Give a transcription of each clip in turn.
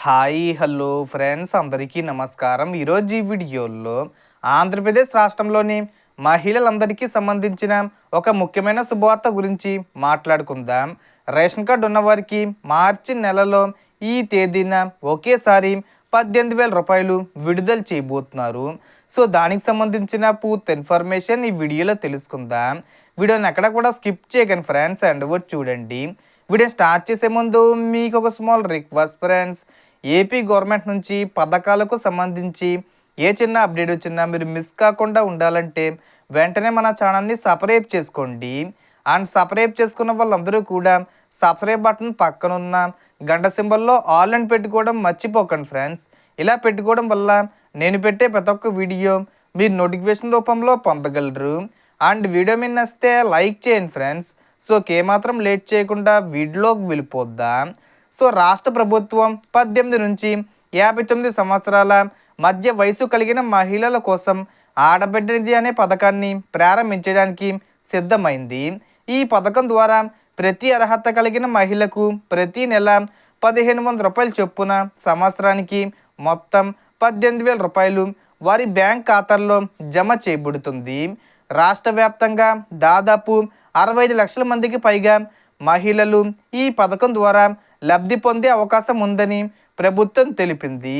Hi hello friends అందరికీ నమస్కారం. ఈరోజు ఈ వీడియోలో ఆంధ్రప్రదేశ్ రాష్ట్రంలోని మహిళలందరికీ సంబంధించిన ఒక ముఖ్యమైన శుభవార్త గురించి మాట్లాడుకుందాం. రేషన్ కార్డు ఉన్నవారికి మార్చి నెలలో ఈ తేదీన ఒకేసారి 18,000 రూపాయలు విడుదల చేయబోతున్నారు. సో దానికి సంబంధించిన పూర్తి ఇన్ఫర్మేషన్ ఈ వీడియోలో తెలుసుకుందాం. వీడియోని ఎక్కడ కూడా స్కిప్ చేయకండి ఫ్రెండ్స్, అండ్ చూడండి. వీడియో స్టార్ట్ చేసే ముందు మీకు ఒక small request friends. AP government నుంచి పథకాలకు సంబంధించి ఏ చిన్న అప్డేట్ వచ్చినా మీరు మిస్ కాకుండా ఉండాలంటే వెంటనే మన ఛానల్ని సబ్స్క్రైబ్ చేసుకోండి. అండ్ సబ్స్క్రైబ్ చేసుకున్న వాళ్ళందరూ కూడా సబ్స్క్రైబ్ బటన్ పక్కనున్న గంట సింబల్లో ఆల్ అని పెట్టుకోవడం మర్చిపోకండి ఫ్రెండ్స్. ఇలా పెట్టుకోవడం వల్ల నేను పెట్టే ప్రతి ఒక్క వీడియో మీరు నోటిఫికేషన్ రూపంలో పొందగలరు. అండ్ వీడియో మీద నచ్చితే లైక్ చేయండి ఫ్రెండ్స్. సో ఏమాత్రం లేట్ చేయకుండా వీడియోలోకి వెళ్ళిపోద్దాం. సో రాష్ట్ర ప్రభుత్వం 18 నుంచి 59 సంవత్సరాల మధ్య వయసు కలిగిన మహిళల కోసం ఆడబిడ్డ నిధి అనే పథకాన్ని ప్రారంభించడానికి సిద్ధమైంది. ఈ పథకం ద్వారా ప్రతి అర్హత కలిగిన మహిళకు ప్రతి నెల 1,500 రూపాయల చొప్పున సంవత్సరానికి మొత్తం 18,000 రూపాయలు వారి బ్యాంక్ ఖాతాల్లో జమ చేయబడుతుంది. రాష్ట్ర వ్యాప్తంగా దాదాపు 65 లక్షల మందికి పైగా మహిళలు ఈ పథకం ద్వారా లబ్ధి పొందే అవకాశం ఉందని ప్రభుత్వం తెలిపింది.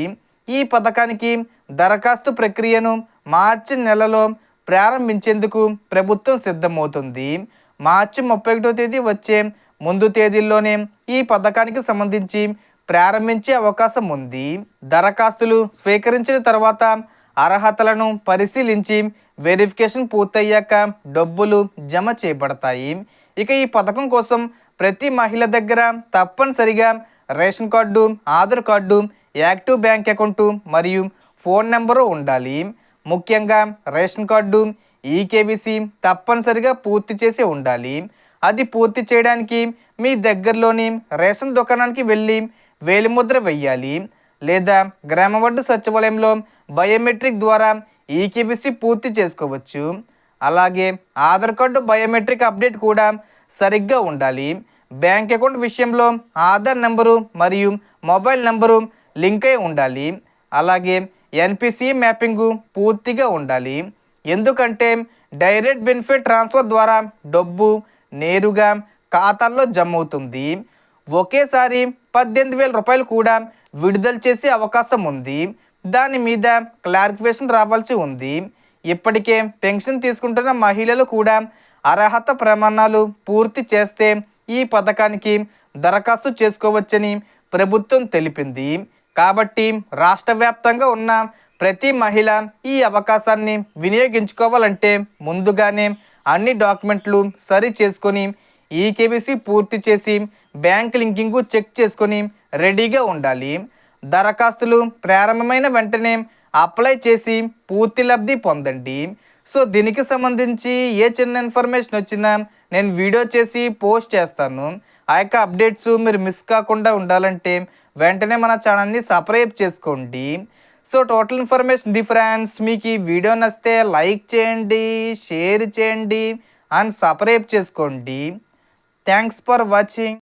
ఈ పథకానికి దరఖాస్తు ప్రక్రియను మార్చి నెలలో ప్రారంభించేందుకు ప్రభుత్వం సిద్ధమవుతుంది. మార్చి 31వ తేదీ వచ్చే ముందు తేదీల్లోనే ఈ పథకానికి సంబంధించి ప్రారంభించే అవకాశం ఉంది. దరఖాస్తులు స్వీకరించిన తర్వాత అర్హతలను పరిశీలించి వెరిఫికేషన్ పూర్తయ్యాక డబ్బులు జమ చేయబడతాయి. ఇక ఈ పథకం కోసం ప్రతి మహిళ దగ్గర తప్పనిసరిగా ration card, Aadhaar card, active bank account మరియు ఫోన్ నెంబరు ఉండాలి. ముఖ్యంగా రేషన్ కార్డు, ఈకేవీసీ తప్పనిసరిగా పూర్తి చేసి ఉండాలి. అది పూర్తి చేయడానికి మీ దగ్గరలోని రేషన్ దుకాణానికి వెళ్ళి వేలిముద్ర వెయ్యాలి, లేదా గ్రామ వార్డు సచివాలయంలో బయోమెట్రిక్ ద్వారా ఈకేవీసీ పూర్తి చేసుకోవచ్చు. అలాగే ఆధార్ కార్డు బయోమెట్రిక్ అప్డేట్ కూడా సరిగ్గా ఉండాలి. బ్యాంక్ అకౌంట్ విషయంలో ఆధార్ నెంబరు మరియు మొబైల్ నెంబరు లింక్ అయి ఉండాలి. అలాగే ఎన్పిసి మ్యాపింగ్ పూర్తిగా ఉండాలి. ఎందుకంటే డైరెక్ట్ బెనిఫిట్ ట్రాన్స్ఫర్ ద్వారా డబ్బు నేరుగా ఖాతాల్లో జమ అవుతుంది. ఒకేసారి 18,000 రూపాయలు కూడా విడుదల చేసే అవకాశం ఉంది. దాని మీద క్లారిఫికేషన్ రావాల్సి ఉంది. ఇప్పటికే పెన్షన్ తీసుకుంటున్న మహిళలు కూడా అర్హత ప్రమాణాలు పూర్తి చేస్తే ఈ పథకానికి దరఖాస్తు చేసుకోవచ్చని ప్రభుత్వం తెలిపింది. కాబట్టి రాష్ట్ర వ్యాప్తంగా ఉన్న ప్రతి మహిళ ఈ అవకాశాన్ని వినియోగించుకోవాలంటే ముందుగానే అన్ని డాక్యుమెంట్లు సరి చేసుకొని ఈకేవీసీ పూర్తి చేసి బ్యాంక్ లింకింగ్ చెక్ చేసుకొని రెడీగా ఉండాలి. దరఖాస్తులు ప్రారంభమైన వెంటనే అప్లై చేసి పూర్తి లబ్ధి పొందండి. సో దీనికి సంబంధించి ఏ చిన్న ఇన్ఫర్మేషన్ వచ్చినా నేను వీడియో చేసి పోస్ట్ చేస్తాను. ఆ యొక్క అప్డేట్స్ మీరు మిస్ కాకుండా ఉండాలంటే వెంటనే మన ఛానల్ని సబ్స్క్రైబ్ చేసుకోండి. So total information the friends. మీకు ఈ వీడియో నచ్చితే లైక్ చేయండి, షేర్ చేయండి అండ్ సబ్స్క్రైబ్ చేసుకోండి. Thanks for watching.